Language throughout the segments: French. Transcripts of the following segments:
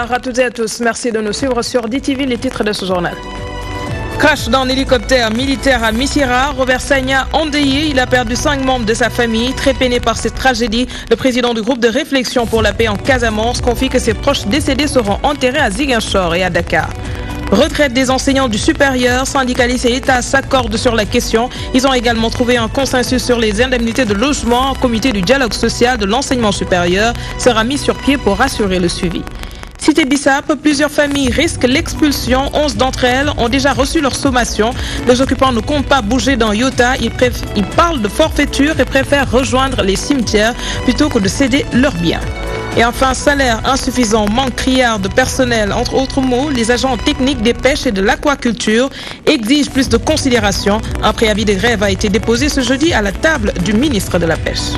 Bonsoir à toutes et à tous. Merci de nous suivre sur DTV, les titres de ce journal. Crash d'un hélicoptère militaire à Missira, Robert Sagna endeuillé. Il a perdu 5 membres de sa famille. Très peiné par cette tragédie, le président du groupe de réflexion pour la paix en Casamance confie que ses proches décédés seront enterrés à Ziguinchor et à Dakar. Retraite des enseignants du supérieur, syndicalistes et État s'accordent sur la question. Ils ont également trouvé un consensus sur les indemnités de logement. Un comité du dialogue social de l'enseignement supérieur sera mis sur pied pour assurer le suivi. Cité Bissap, plusieurs familles risquent l'expulsion. 11 d'entre elles ont déjà reçu leur sommation. Les occupants ne comptent pas bouger dans Iota. Ils parlent de forfaiture et préfèrent rejoindre les cimetières plutôt que de céder leurs biens. Et enfin, salaire insuffisant, manque criard de personnel. Entre autres mots, les agents techniques des pêches et de l'aquaculture exigent plus de considération. Un préavis de grève a été déposé ce jeudi à la table du ministre de la Pêche.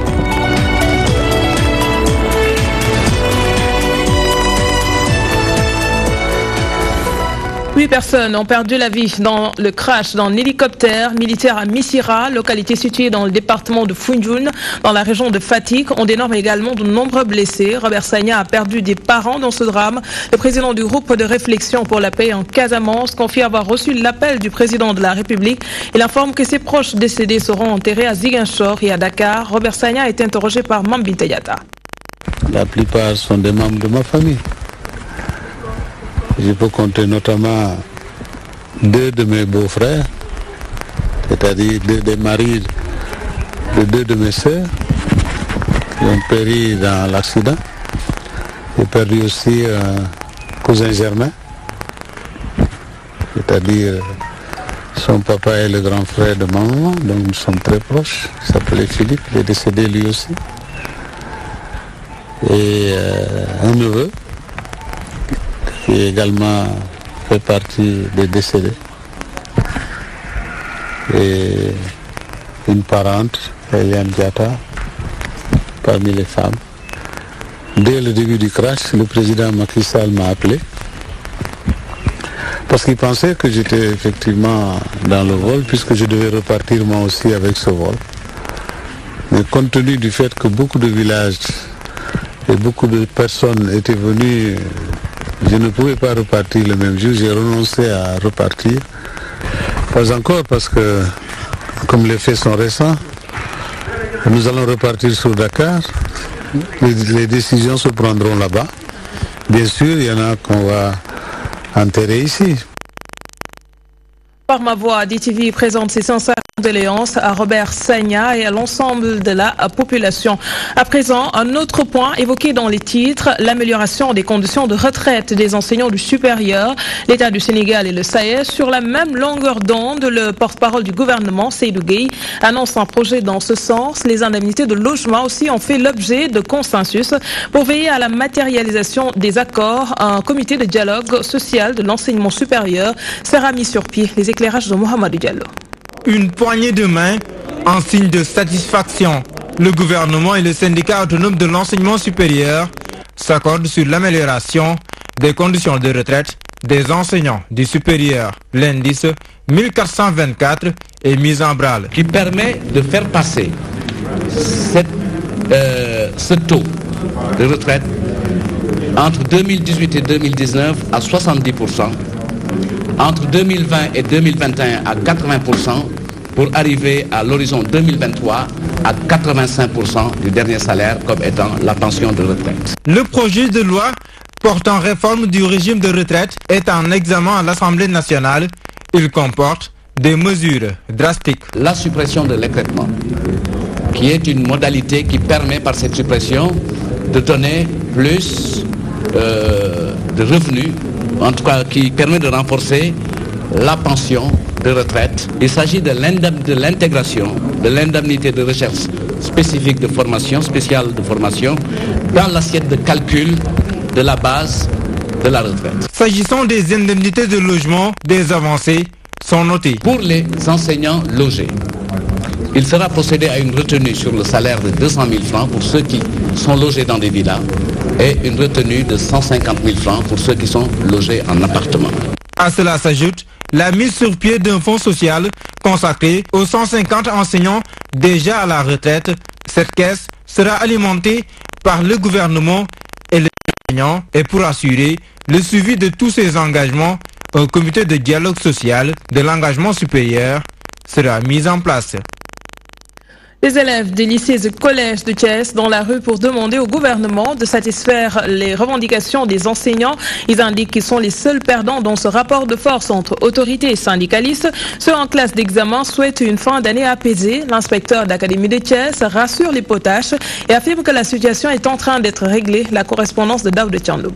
8 personnes ont perdu la vie dans le crash d'un hélicoptère militaire à Missira, localité située dans le département de Foundiougne, dans la région de Fatick. On dénombre également de nombreux blessés. Robert Sagna a perdu des parents dans ce drame. Le président du groupe de réflexion pour la paix en Casamance confie avoir reçu l'appel du président de la République. Il informe que ses proches décédés seront enterrés à Ziguinchor et à Dakar. Robert Sagna a été interrogé par Mambi Tayata. La plupart sont des membres de ma famille. Je peux compter notamment 2 de mes beaux-frères, c'est-à-dire 2 des maris de 2 de mes sœurs qui ont péri dans l'accident. J'ai perdu aussi un cousin germain, c'est-à-dire son papa est le grand frère de ma maman, donc nous sommes très proches. Il s'appelait Philippe, il est décédé lui aussi. Et un neveu qui également fait partie des décédés. Et une parente, Eliane Diatta, parmi les femmes. Dès le début du crash, le président Macky Sall m'a appelé parce qu'il pensait que j'étais effectivement dans le vol puisque je devais repartir moi aussi avec ce vol. Mais compte tenu du fait que beaucoup de villages et beaucoup de personnes étaient venues, je ne pouvais pas repartir le même jour, j'ai renoncé à repartir. Pas encore parce que, comme les faits sont récents, nous allons repartir sur Dakar. Les décisions se prendront là-bas. Bien sûr, il y en a qu'on va enterrer ici. Par ma voix, DTV présente ses sincères condoléances à Robert Sagna et à l'ensemble de la population. À présent, un autre point évoqué dans les titres, l'amélioration des conditions de retraite des enseignants du supérieur. L'État du Sénégal et le SAES, sur la même longueur d'onde, le porte-parole du gouvernement, Seydou Gueye, annonce un projet dans ce sens. Les indemnités de logement aussi ont fait l'objet de consensus. Pour veiller à la matérialisation des accords, un comité de dialogue social de l'enseignement supérieur sera mis sur pied. Les éclairages de Mohamedou Diallo. Une poignée de main en signe de satisfaction. Le gouvernement et le syndicat autonome de l'enseignement supérieur s'accordent sur l'amélioration des conditions de retraite des enseignants du supérieur. L'indice 1424 est mis en branle. Qui permet de faire passer ce taux de retraite entre 2018 et 2019 à 70%. Entre 2020 et 2021 à 80% pour arriver à l'horizon 2023 à 85% du dernier salaire comme étant la pension de retraite. Le projet de loi portant réforme du régime de retraite est en examen à l'Assemblée nationale. Il comporte des mesures drastiques. La suppression de l'écrêtement, qui est une modalité qui permet par cette suppression de donner plus de revenus, en tout cas qui permet de renforcer la pension de retraite. Il s'agit de l'intégration de l'indemnité de recherche spécifique de formation, spéciale de formation, dans l'assiette de calcul de la base de la retraite. S'agissant des indemnités de logement, des avancées sont notées. Pour les enseignants logés, il sera procédé à une retenue sur le salaire de 200 000 francs pour ceux qui sont logés dans des villas et une retenue de 150 000 francs pour ceux qui sont logés en appartement. À cela s'ajoute la mise sur pied d'un fonds social consacré aux 150 enseignants déjà à la retraite. Cette caisse sera alimentée par le gouvernement et enseignants et pour assurer le suivi de tous ces engagements, un comité de dialogue social de l'engagement supérieur sera mis en place. Les élèves des lycées et collèges de Thiès dans la rue pour demander au gouvernement de satisfaire les revendications des enseignants. Ils indiquent qu'ils sont les seuls perdants dans ce rapport de force entre autorités et syndicalistes. Ceux en classe d'examen souhaitent une fin d'année apaisée. L'inspecteur d'académie de Thiès rassure les potaches et affirme que la situation est en train d'être réglée. La correspondance de Daoud Tiandoub.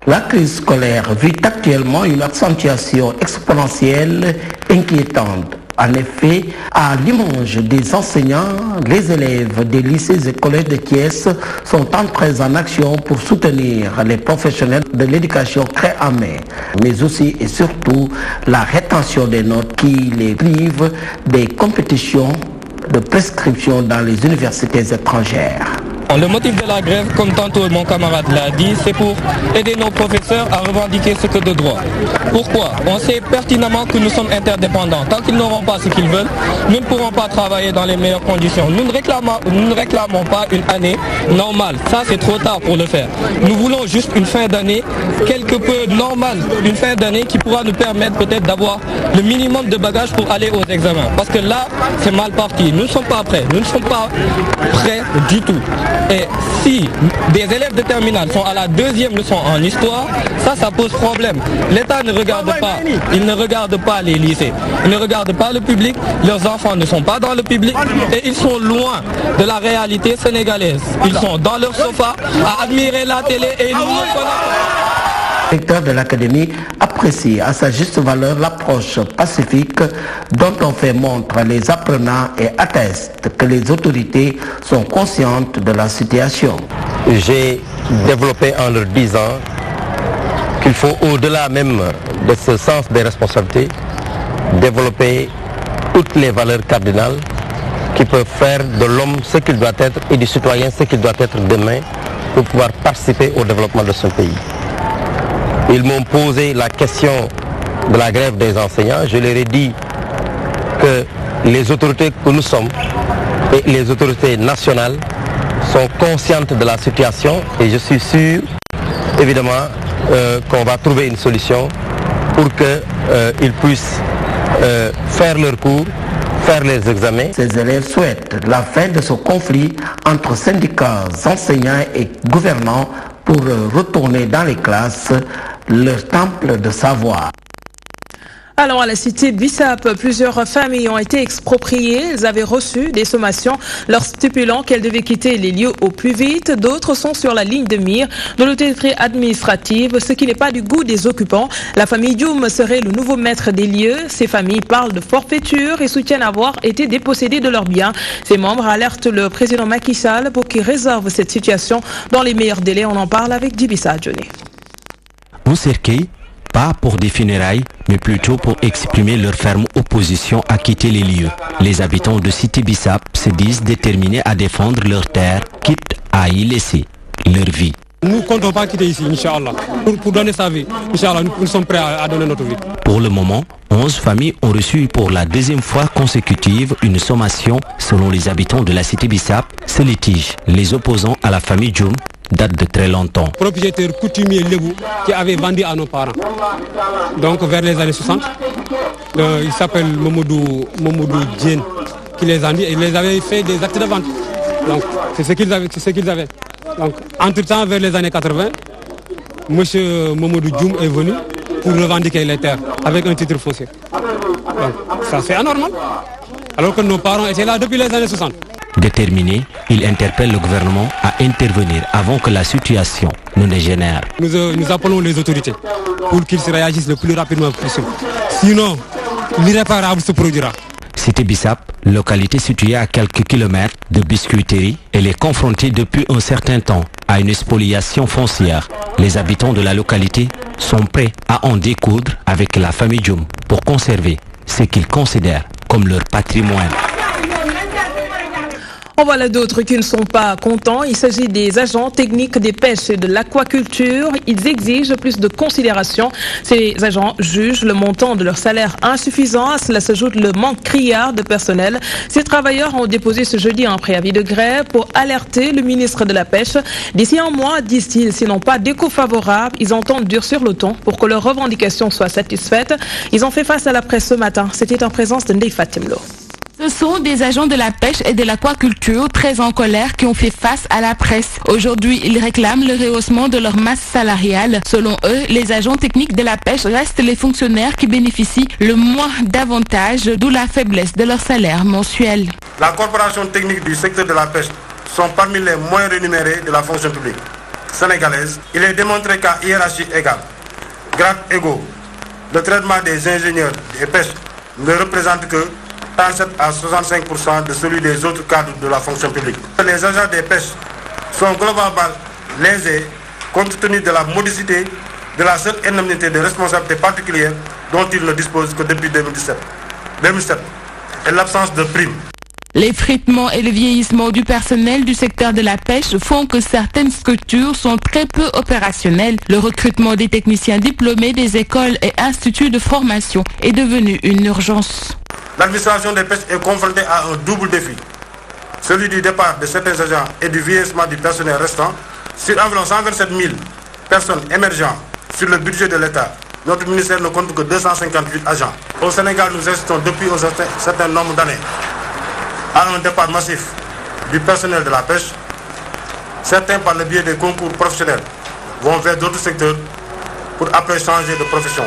La crise scolaire vit actuellement une accentuation exponentielle inquiétante. En effet, à Limoges, des enseignants, les élèves des lycées et collèges de Thiès sont entrés en action pour soutenir les professionnels de l'éducation clé en main, mais aussi et surtout la rétention des notes qui les prive des compétitions de prescription dans les universités étrangères. Le motif de la grève, comme tantôt mon camarade l'a dit, c'est pour aider nos professeurs à revendiquer ce que de droit. Pourquoi? On sait pertinemment que nous sommes interdépendants. Tant qu'ils n'auront pas ce qu'ils veulent, nous ne pourrons pas travailler dans les meilleures conditions. Nous ne réclamons pas une année normale. Ça, c'est trop tard pour le faire. Nous voulons juste une fin d'année quelque peu normale. Une fin d'année qui pourra nous permettre peut-être d'avoir le minimum de bagages pour aller aux examens. Parce que là, c'est mal parti. Nous ne sommes pas prêts. Nous ne sommes pas prêts du tout. Et si des élèves de terminale sont à la deuxième leçon en histoire, ça pose problème. L'État ne regarde pas, il ne regarde pas les lycées, il ne regarde pas le public, leurs enfants ne sont pas dans le public et ils sont loin de la réalité sénégalaise. Ils sont dans leur sofa à admirer la télé et ils nous connaissent pas. Le directeur de l'académie apprécie à sa juste valeur l'approche pacifique dont on fait montre les apprenants et atteste que les autorités sont conscientes de la situation. J'ai développé en leur disant qu'il faut, au-delà même de ce sens des responsabilités, développer toutes les valeurs cardinales qui peuvent faire de l'homme ce qu'il doit être et du citoyen ce qu'il doit être demain pour pouvoir participer au développement de son pays. Ils m'ont posé la question de la grève des enseignants. Je leur ai dit que les autorités que nous sommes et les autorités nationales sont conscientes de la situation et je suis sûr, évidemment, qu'on va trouver une solution pour qu'ils puissent faire leurs cours, faire les examens. Ces élèves souhaitent la fin de ce conflit entre syndicats, enseignants et gouvernants pour retourner dans les classes leur temple de savoir. Alors à la cité Bissap, plusieurs familles ont été expropriées. Elles avaient reçu des sommations leur stipulant qu'elles devaient quitter les lieux au plus vite. D'autres sont sur la ligne de mire de l'autorité administrative, ce qui n'est pas du goût des occupants. La famille Dioum serait le nouveau maître des lieux. Ces familles parlent de forfaiture et soutiennent avoir été dépossédés de leurs biens. Ces membres alertent le président Macky Sall pour qu'il résolve cette situation dans les meilleurs délais. On en parle avec Djibissa Johnny. Au cercueil, pas pour des funérailles, mais plutôt pour exprimer leur ferme opposition à quitter les lieux. Les habitants de Cité Bissap se disent déterminés à défendre leur terre, quitte à y laisser leur vie. Nous ne comptons pas quitter ici, Inch'Allah, pour donner sa vie. Inch'Allah, nous sommes prêts à donner notre vie. Pour le moment, 11 familles ont reçu pour la deuxième fois consécutive une sommation selon les habitants de la Cité Bissap. Ce litige, les opposants à la famille Dioum, date de très longtemps. Propriétaire coutumier Lebou qui avait vendu à nos parents. Donc vers les années 60, il s'appelle Momodou Djen qui les a dit et il les avait fait des actes de vente. Donc c'est ce qu'ils avaient. Donc entre-temps vers les années 80, M. Momodou Dioum est venu pour revendiquer les terres avec un titre foncier. Donc ça c'est anormal. Alors que nos parents étaient là depuis les années 60. Déterminé, il interpelle le gouvernement à intervenir avant que la situation ne dégénère. Nous appelons les autorités pour qu'ils se réagissent le plus rapidement possible. Sinon, l'irréparable se produira. Cité Bissap, localité située à quelques kilomètres de Biscuiterie, elle est confrontée depuis un certain temps à une spoliation foncière. Les habitants de la localité sont prêts à en découdre avec la famille Dioum pour conserver ce qu'ils considèrent comme leur patrimoine. En voilà d'autres qui ne sont pas contents. Il s'agit des agents techniques des pêches et de l'aquaculture. Ils exigent plus de considération. Ces agents jugent le montant de leur salaire insuffisant. À cela s'ajoute le manque criard de personnel. Ces travailleurs ont déposé ce jeudi un préavis de grève pour alerter le ministre de la Pêche. D'ici un mois, disent-ils, s'ils n'ont pas d'écho favorable, ils entendent durcir le ton pour que leurs revendications soient satisfaites. Ils ont fait face à la presse ce matin. C'était en présence de Ndeye Fatimlo. Ce sont des agents de la pêche et de l'aquaculture très en colère qui ont fait face à la presse. Aujourd'hui, ils réclament le rehaussement de leur masse salariale. Selon eux, les agents techniques de la pêche restent les fonctionnaires qui bénéficient le moins d'avantages, d'où la faiblesse de leur salaire mensuel. La corporation technique du secteur de la pêche sont parmi les moins rémunérés de la fonction publique sénégalaise. Il est démontré qu'à hiérarchie égale, grades égaux, le traitement des ingénieurs des pêches ne représente que 37 à 65% de celui des autres cadres de la fonction publique. Les agents des pêches sont globalement lésés compte tenu de la modicité de la seule indemnité de responsabilité particulière dont ils ne disposent que depuis 2007 et l'absence de primes. L'effritement et le vieillissement du personnel du secteur de la pêche font que certaines structures sont très peu opérationnelles. Le recrutement des techniciens diplômés des écoles et instituts de formation est devenu une urgence. L'administration des pêches est confrontée à un double défi. Celui du départ de certains agents et du vieillissement du personnel restant. Sur environ 127 000 personnes émergentes sur le budget de l'État, notre ministère ne compte que 258 agents. Au Sénégal, nous assistons depuis un certain nombre d'années à un départ massif du personnel de la pêche. Certains, par le biais des concours professionnels, vont vers d'autres secteurs pour après changer de profession.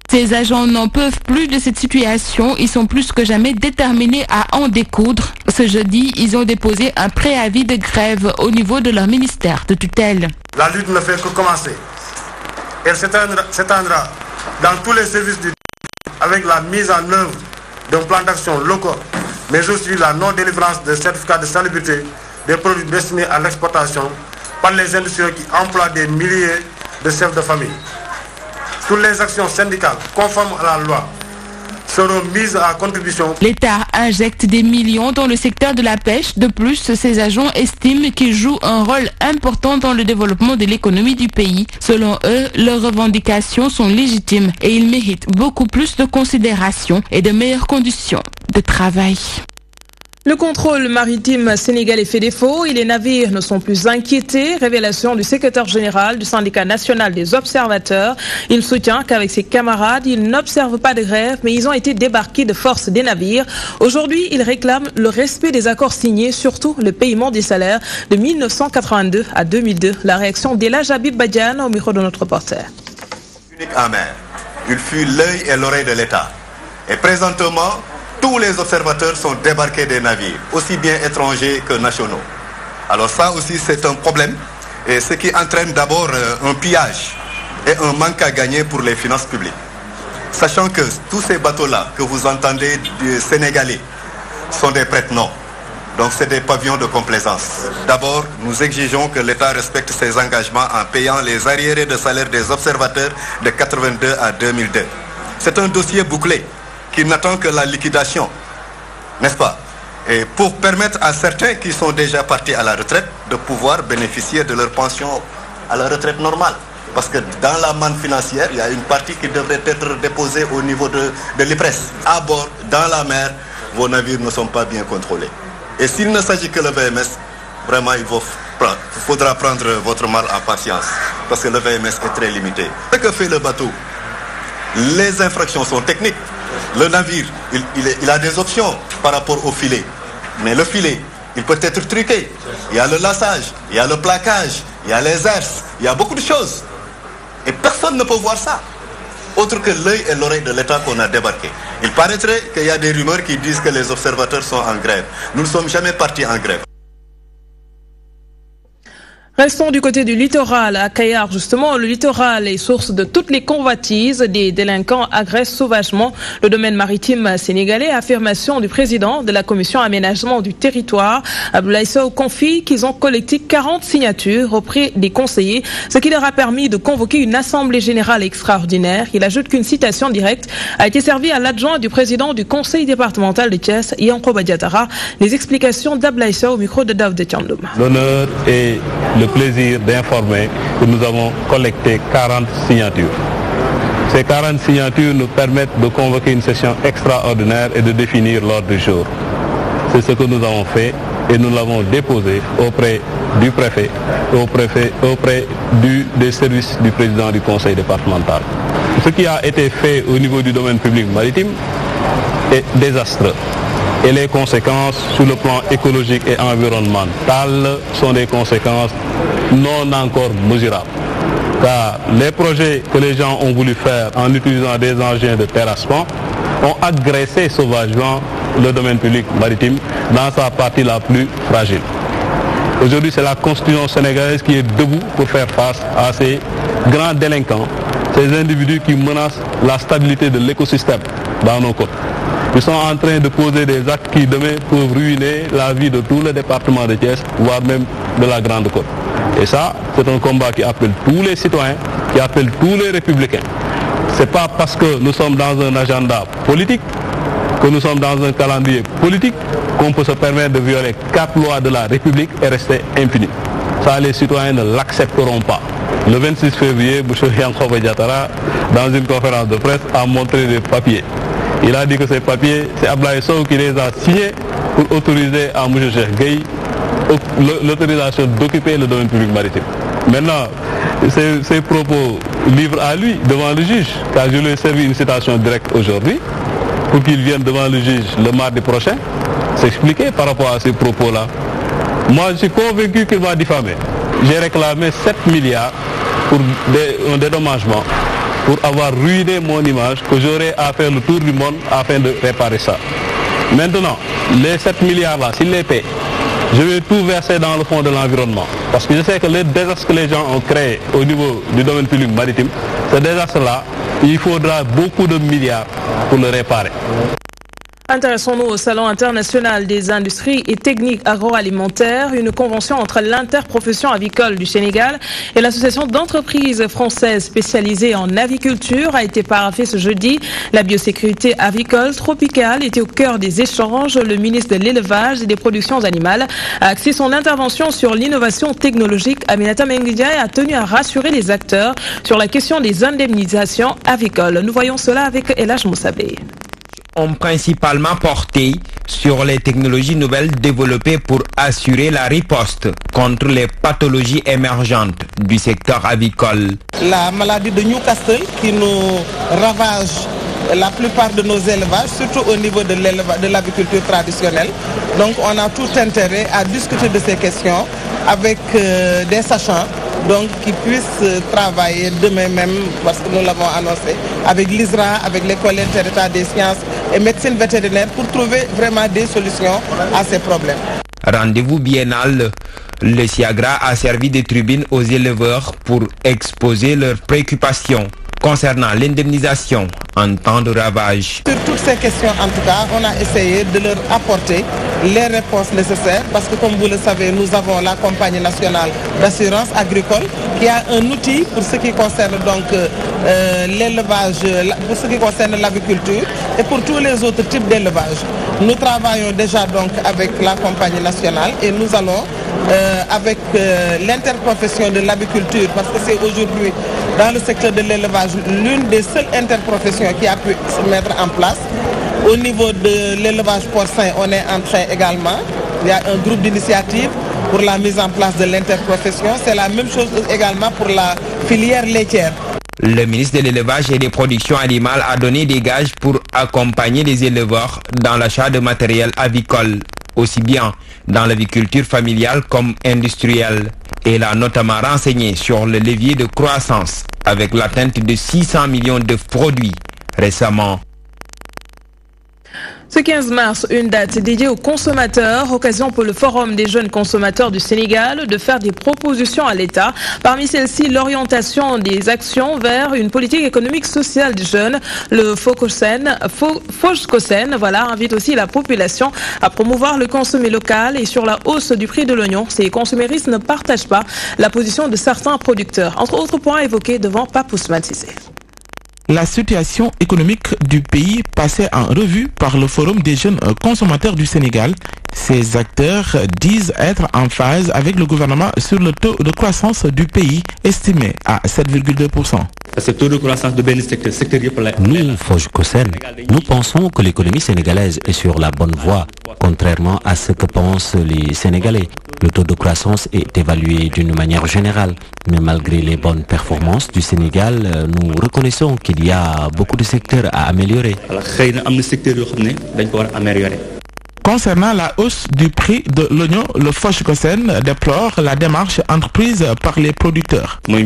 Ces agents n'en peuvent plus de cette situation. Ils sont plus que jamais déterminés à en découdre. Ce jeudi, ils ont déposé un préavis de grève au niveau de leur ministère de tutelle. La lutte ne fait que commencer. Elle s'étendra dans tous les services du avec la mise en œuvre d'un plan d'action local, mais aussi la non-délivrance de certificats de salubrité des produits destinés à l'exportation par les industriels qui emploient des milliers de chefs de famille. Toutes les actions syndicales conformes à la loi seront mises à contribution. L'État injecte des millions dans le secteur de la pêche. De plus, ces agents estiment qu'ils jouent un rôle important dans le développement de l'économie du pays. Selon eux, leurs revendications sont légitimes et ils méritent beaucoup plus de considération et de meilleures conditions de travail. Le contrôle maritime sénégalais fait défaut et les navires ne sont plus inquiétés. Révélation du secrétaire général du syndicat national des observateurs. Il soutient qu'avec ses camarades, ils n'observent pas de grève, mais ils ont été débarqués de force des navires. Aujourd'hui, ils réclament le respect des accords signés, surtout le paiement des salaires de 1982 à 2002. La réaction d'Elhadj Habib Badiane au micro de notre reporter. Unique en mer, il fut l'œil et l'oreille de l'État. Et présentement, tous les observateurs sont débarqués des navires, aussi bien étrangers que nationaux. Alors ça aussi c'est un problème, et ce qui entraîne d'abord un pillage et un manque à gagner pour les finances publiques. Sachant que tous ces bateaux-là que vous entendez du Sénégalais sont des prête-noms. Donc c'est des pavillons de complaisance. D'abord, nous exigeons que l'État respecte ses engagements en payant les arriérés de salaire des observateurs de 82 à 2002. C'est un dossier bouclé qui n'attend que la liquidation, n'est-ce pas? Et pour permettre à certains qui sont déjà partis à la retraite de pouvoir bénéficier de leur pension à la retraite normale. Parce que dans la manne financière, il y a une partie qui devrait être déposée au niveau de l'IPRES. À bord, dans la mer, vos navires ne sont pas bien contrôlés. Et s'il ne s'agit que le VMS, vraiment il faudra prendre votre mal en patience. Parce que le VMS est très limité. Ce que fait le bateau, les infractions sont techniques. Le navire, il a des options par rapport au filet. Mais le filet, il peut être truqué. Il y a le lassage, il y a le plaquage, il y a les herses, il y a beaucoup de choses. Et personne ne peut voir ça. Autre que l'œil et l'oreille de l'État qu'on a débarqué. Il paraîtrait qu'il y a des rumeurs qui disent que les observateurs sont en grève. Nous ne sommes jamais partis en grève. Restons du côté du littoral. À Kayar, justement, le littoral est source de toutes les convoitises. Des délinquants agressent sauvagement le domaine maritime sénégalais. Affirmation du président de la commission aménagement du territoire, Abdoulaye Sow, confie qu'ils ont collecté 40 signatures auprès des conseillers, ce qui leur a permis de convoquer une assemblée générale extraordinaire. Il ajoute qu'une citation directe a été servie à l'adjoint du président du conseil départemental de Thiès, Yankoba Diatara. Les explications d'Abdoulaye Sow au micro de Daoud Thiandoum. L'honneur est le plaisir d'informer que nous avons collecté 40 signatures. Ces 40 signatures nous permettent de convoquer une session extraordinaire et de définir l'ordre du jour. C'est ce que nous avons fait et nous l'avons déposé auprès du préfet, auprès des services du président du conseil départemental. Ce qui a été fait au niveau du domaine public maritime est désastreux. Et les conséquences sur le plan écologique et environnemental sont des conséquences non encore mesurables. Car les projets que les gens ont voulu faire en utilisant des engins de terrassement ont agressé sauvagement le domaine public maritime dans sa partie la plus fragile. Aujourd'hui, c'est la Constitution sénégalaise qui est debout pour faire face à ces grands délinquants, ces individus qui menacent la stabilité de l'écosystème dans nos côtes. Ils sont en train de poser des actes qui demain peuvent ruiner la vie de tout le département de Thiès, voire même de la Grande Côte. Et ça, c'est un combat qui appelle tous les citoyens, qui appelle tous les républicains. Ce n'est pas parce que nous sommes dans un agenda politique, que nous sommes dans un calendrier politique, qu'on peut se permettre de violer 4 lois de la République et rester impuni. Ça, les citoyens ne l'accepteront pas. Le 26 février, M. Yankoba Diatara, dans une conférence de presse, a montré des papiers. Il a dit que ces papiers, c'est Abdoulaye Sow qui les a signés pour autoriser à M. Cheikh Gueye l'autorisation d'occuper le domaine public maritime. Maintenant, ces propos livrent à lui devant le juge, car je lui ai servi une citation directe aujourd'hui pour qu'il vienne devant le juge le mardi prochain s'expliquer par rapport à ces propos-là. Moi, je suis convaincu qu'il va diffamer. J'ai réclamé 7 milliards pour un dédommagement, pour avoir ruiné mon image, que j'aurais à faire le tour du monde afin de réparer ça. Maintenant, les 7 milliards-là, s'il les paie, je vais tout verser dans le fond de l'environnement. Parce que je sais que les désastres que les gens ont créés au niveau du domaine public maritime, ce désastre-là, il faudra beaucoup de milliards pour le réparer. Intéressons-nous au Salon international des industries et techniques agroalimentaires. Une convention entre l'interprofession avicole du Sénégal et l'association d'entreprises françaises spécialisées en aviculture a été paraphée ce jeudi. La biosécurité avicole tropicale était au cœur des échanges. Le ministre de l'élevage et des productions animales a axé son intervention sur l'innovation technologique. Aminata Menguidiaye a tenu à rassurer les acteurs sur la question des indemnisations avicoles. Nous voyons cela avec Elhaj Moussabé. Ont principalement porté sur les technologies nouvelles développées pour assurer la riposte contre les pathologies émergentes du secteur avicole. La maladie de Newcastle qui nous ravage la plupart de nos élevages, surtout au niveau de l'aviculture traditionnelle. Donc on a tout intérêt à discuter de ces questions avec des sachants, donc qui puissent travailler demain même, parce que nous l'avons annoncé, avec l'ISRA, avec l'École interétat des sciences et médecine vétérinaire pour trouver vraiment des solutions à ces problèmes. Rendez-vous biennal, le SIAGRA a servi de tribune aux éleveurs pour exposer leurs préoccupations concernant l'indemnisation en temps de ravage. Sur toutes ces questions, en tout cas, on a essayé de leur apporter les réponses nécessaires parce que, comme vous le savez, nous avons la Compagnie nationale d'assurance agricole qui a un outil pour ce qui concerne donc l'élevage, pour ce qui concerne l'aviculture et pour tous les autres types d'élevage. Nous travaillons déjà donc avec la Compagnie nationale et nous allons avec l'interprofession de l'aviculture, parce que c'est aujourd'hui dans le secteur de l'élevage l'une des seules interprofessions qui a pu se mettre en place. Au niveau de l'élevage porcin, on est en train également, il y a un groupe d'initiative pour la mise en place de l'interprofession. C'est la même chose également pour la filière laitière. Le ministre de l'élevage et des productions animales a donné des gages pour accompagner les éleveurs dans l'achat de matériel avicole, aussi bien dans l'aviculture familiale comme industrielle. Et il a notamment renseigné sur le levier de croissance avec l'atteinte de 600 millions de produits récemment. Ce 15 mars, une date dédiée aux consommateurs, occasion pour le Forum des jeunes consommateurs du Sénégal de faire des propositions à l'État. Parmi celles-ci, l'orientation des actions vers une politique économique sociale des jeunes. Le FOJCOSEN invite aussi la population à promouvoir le consommé local et sur la hausse du prix de l'oignon. Ces consuméristes ne partagent pas la position de certains producteurs. Entre autres points évoqués devant Pape Ousmane Cissé. La situation économique du pays passée en revue par le Forum des jeunes consommateurs du Sénégal. Ces acteurs disent être en phase avec le gouvernement sur le taux de croissance du pays estimé à 7,2%. Nous, FOJCOSEN, nous pensons que l'économie sénégalaise est sur la bonne voie, contrairement à ce que pensent les Sénégalais. Le taux de croissance est évalué d'une manière générale, mais malgré les bonnes performances du Sénégal, nous reconnaissons qu'il y a beaucoup de secteurs à améliorer. Concernant la hausse du prix de l'oignon, le FOJCOSEN déplore la démarche entreprise par les producteurs. On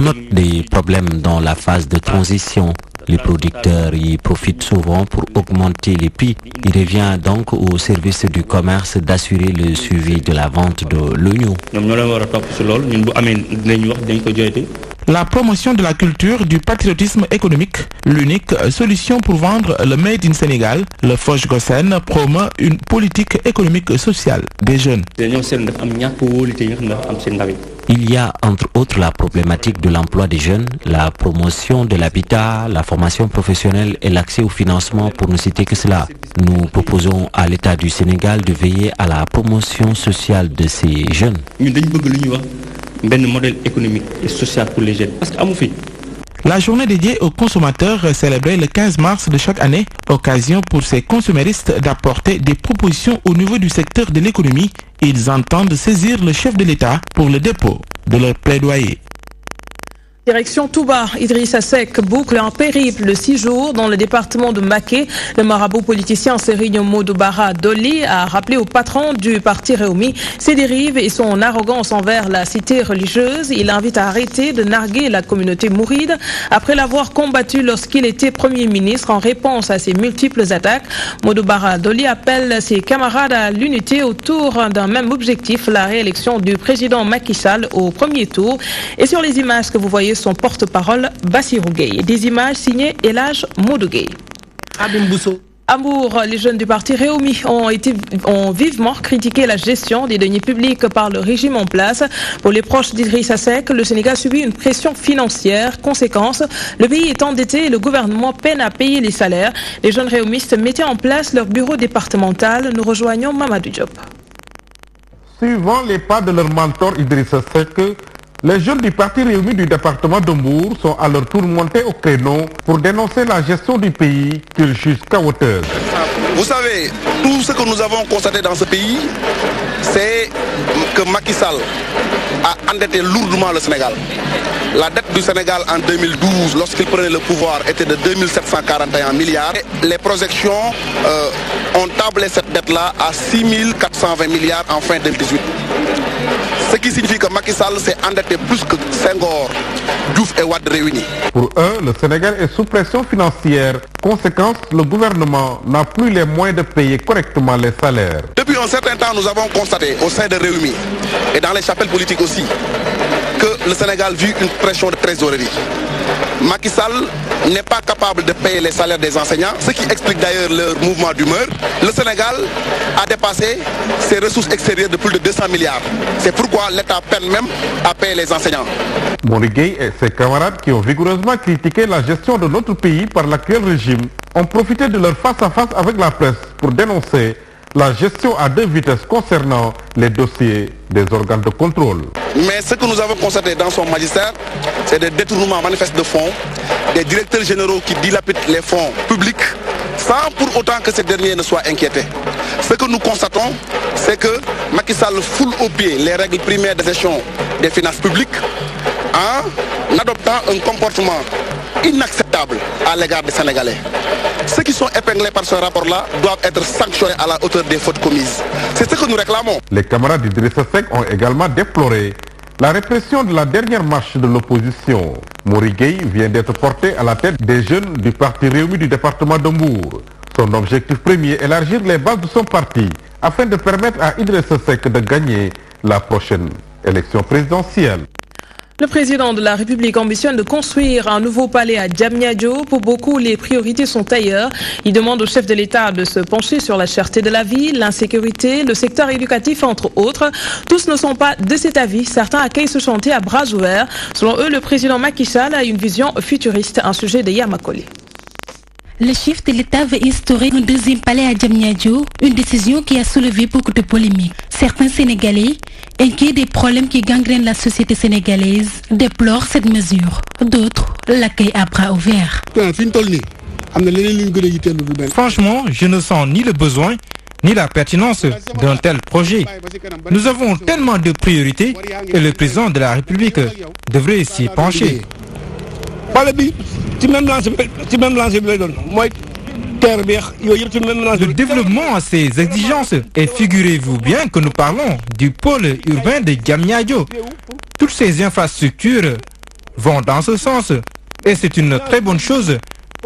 note des problèmes dans la phase de transition. Les producteurs y profitent souvent pour augmenter les prix. Il revient donc au service du commerce d'assurer le suivi de la vente de l'oignon. La promotion de la culture du patriotisme économique, l'unique solution pour vendre le Made in Sénégal, le FOJCOSEN promeut une politique économique sociale des jeunes. Il y a entre autres la problématique de l'emploi des jeunes, la promotion de l'habitat, la formation professionnelle et l'accès au financement pour ne citer que cela. Nous proposons à l'État du Sénégal de veiller à la promotion sociale de ces jeunes. Un modèle économique et social pour les jeunes. Parce que la journée dédiée aux consommateurs célébrée le 15 mars de chaque année, occasion pour ces consuméristes d'apporter des propositions au niveau du secteur de l'économie. Ils entendent saisir le chef de l'État pour le dépôt de leur plaidoyer. Direction Touba, Idrissa Seck boucle un périple de 6 jours dans le département de Mbacké. Le marabout politicien Serigne Modou Bara Dolly a rappelé au patron du parti Rewmi ses dérives et son arrogance envers la cité religieuse. Il invite à arrêter de narguer la communauté mouride après l'avoir combattu lorsqu'il était Premier ministre en réponse à ses multiples attaques. Modou Bara Dolly appelle ses camarades à l'unité autour d'un même objectif, la réélection du président Macky Sall au premier tour. Et sur les images que vous voyez, son porte-parole Bassirou Gueye. Des images signées Elhadj Modou Gueye. À Mbour, les jeunes du parti Rewmi ont vivement critiqué la gestion des deniers publics par le régime en place. Pour les proches d'Idrissa Seck, le Sénégal subit une pression financière. Conséquence, le pays est endetté et le gouvernement peine à payer les salaires. Les jeunes réumistes mettaient en place leur bureau départemental. Nous rejoignons Mamadou Diop. Suivant les pas de leur mentor Idrissa Seck, les jeunes du parti Rewmi du département de Mbour sont à leur tour montés au créneau pour dénoncer la gestion du pays qu'ils jugent chaotique. Vous savez, tout ce que nous avons constaté dans ce pays, c'est que Macky Sall a endetté lourdement le Sénégal. La dette du Sénégal en 2012, lorsqu'il prenait le pouvoir, était de 2741 milliards. Et les projections ont tablé cette dette-là à 6420 milliards en fin 2018. Ce qui signifie que Macky Sall s'est endetté plus que Senghor, Diouf et Wade réunis. Pour eux, le Sénégal est sous pression financière. Conséquence, le gouvernement n'a plus les moyens de payer correctement les salaires. Depuis un certain temps, nous avons constaté au sein de Rewmi et dans les chapelles politiques aussi que le Sénégal vit une pression de trésorerie. Macky Sall n'est pas capable de payer les salaires des enseignants, ce qui explique d'ailleurs leur mouvement d'humeur. Le Sénégal a dépassé ses ressources extérieures de plus de 200 milliards. C'est pourquoi l'État peine même à payer les enseignants. Modou Gueye et ses camarades qui ont vigoureusement critiqué la gestion de notre pays par l'actuel régime ont profité de leur face-à-face avec la presse pour dénoncer la gestion à 2 vitesses concernant les dossiers des organes de contrôle. Mais ce que nous avons constaté dans son magistère, c'est des détournements manifestes de fonds, des directeurs généraux qui dilapident les fonds publics sans pour autant que ces derniers ne soient inquiétés. Ce que nous constatons, c'est que Macky Sall foule au pied les règles primaires de gestion des finances publiques en adoptant un comportement inacceptable à l'égard des Sénégalais. Ceux qui sont épinglés par ce rapport-là doivent être sanctionnés à la hauteur des fautes commises. C'est ce que nous réclamons. Les camarades d'Idrissa Seck ont également déploré La répression de la dernière marche de l'opposition, Mori Gueye, vient d'être porté à la tête des jeunes du parti Rewmi du département de Mbour. Son objectif premier, élargir les bases de son parti afin de permettre à Idrissa Seck de gagner la prochaine élection présidentielle. Le président de la République ambitionne de construire un nouveau palais à Diamniadio. Pour beaucoup, les priorités sont ailleurs. Il demande au chef de l'État de se pencher sur la cherté de la vie, l'insécurité, le secteur éducatif, entre autres. Tous ne sont pas de cet avis. Certains accueillent ce chantier à bras ouverts. Selon eux, le président Macky Sall a une vision futuriste, un sujet de Yamakole. Le chef de l'État veut instaurer un deuxième palais à Diamniadio, une décision qui a soulevé beaucoup de polémiques. Certains Sénégalais, inquiets des problèmes qui gangrènent la société sénégalaise, déplorent cette mesure. D'autres l'accueillent à bras ouverts. Franchement, je ne sens ni le besoin ni la pertinence d'un tel projet. Nous avons tellement de priorités et le président de la République devrait s'y pencher. Le développement a ses exigences et figurez-vous bien que nous parlons du pôle urbain de Diamniadio. Toutes ces infrastructures vont dans ce sens et c'est une très bonne chose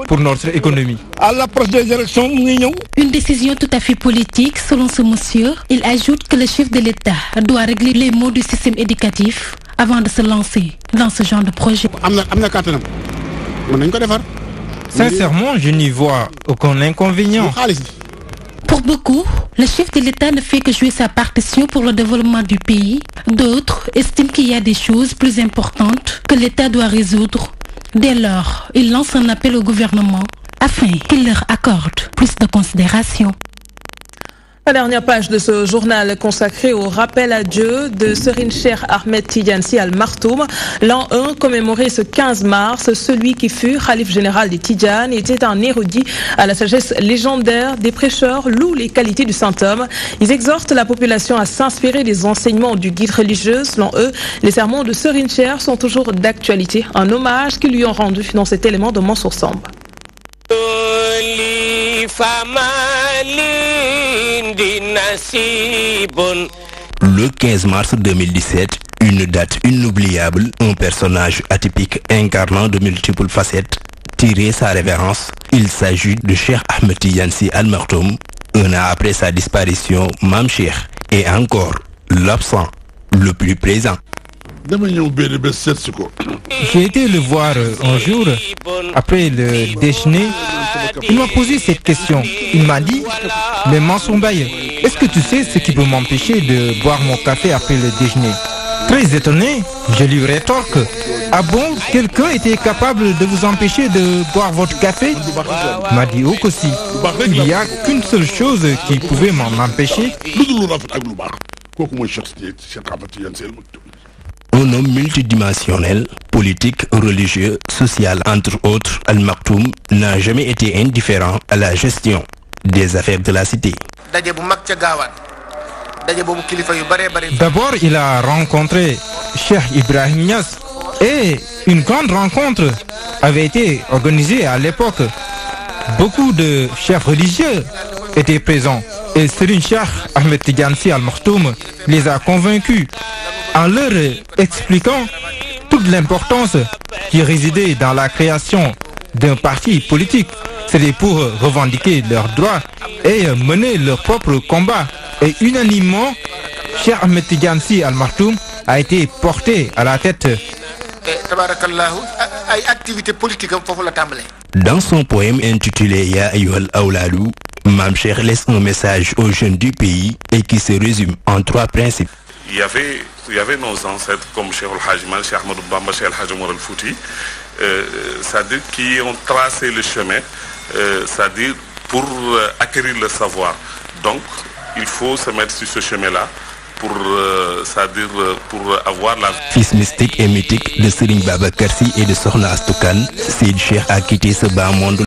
pour notre économie. À l'approche des élections, une décision tout à fait politique selon ce monsieur. Il ajoute que le chef de l'État doit régler les maux du système éducatif avant de se lancer dans ce genre de projet. Sincèrement, je n'y vois aucun inconvénient. Pour beaucoup, le chef de l'État ne fait que jouer sa partition pour le développement du pays. D'autres estiment qu'il y a des choses plus importantes que l'État doit résoudre. Dès lors, il lance un appel au gouvernement afin qu'il leur accorde plus de considération. La dernière page de ce journal consacré au rappel à Dieu de Serigne Cheikh Ahmed Tidiane Sy Al Maktoum. L'an 1, commémoré ce 15 mars, celui qui fut khalife général des Tidjanes était un érudit à la sagesse légendaire. Des prêcheurs louent les qualités du saint homme. Ils exhortent la population à s'inspirer des enseignements du guide religieux. Selon eux, les sermons de Serigne Cheikh sont toujours d'actualité. Un hommage qu'ils lui ont rendu dans cet élément de Mansour Samb. Le 15 mars 2017, une date inoubliable, un personnage atypique incarnant de multiples facettes, tiré sa révérence. Il s'agit de Cheikh Ahmed Tidiane Sy Al Maktoum. Un an après sa disparition, Mam Cheikh est encore l'absent le plus présent. J'ai été le voir un jour, après le déjeuner. Il m'a posé cette question. Il m'a dit, mais Mansour Mbaye, est-ce que tu sais ce qui peut m'empêcher de boire mon café après le déjeuner? Très étonné, je lui rétorque, ah bon, quelqu'un était capable de vous empêcher de boire votre café? Il m'a dit, oh aussi, il n'y a qu'une seule chose qui pouvait m'en empêcher. Un homme multidimensionnel, politique, religieux, social, entre autres, Al Maktoum n'a jamais été indifférent à la gestion des affaires de la cité. D'abord, il a rencontré Cheikh Ibrahim Niass et une grande rencontre avait été organisée à l'époque. Beaucoup de chefs religieux étaient présents et Serigne Cheikh Ahmed Tidiane Sy Al Maktoum les a convaincus en leur expliquant toute l'importance qui résidait dans la création d'un parti politique. C'était pour revendiquer leurs droits et mener leur propre combat. Et unanimement, Cheikh Ahmed Tidiane Sy Al Maktoum a été porté à la tête. Dans son poème intitulé Ya Ayyuhal Awladou, Mam Cheikh laisse un message aux jeunes du pays et qui se résume en 3 principes. Il y avait nos ancêtres comme Cheikh Al-Hajj Mal, Cheikh Ahmadou Bamba, Cheikh Al-Hajj Omar Al-Fouti, c'est-à-dire qui ont tracé le chemin, c'est-à-dire pour acquérir le savoir. Donc, il faut se mettre sur ce chemin-là pour, c'est-à-dire pour avoir la... Fils mystique et mythique de Serigne Babacar Sy et de Sokhna Astou Kane, Seydi Cheikh a quitté ce bas monde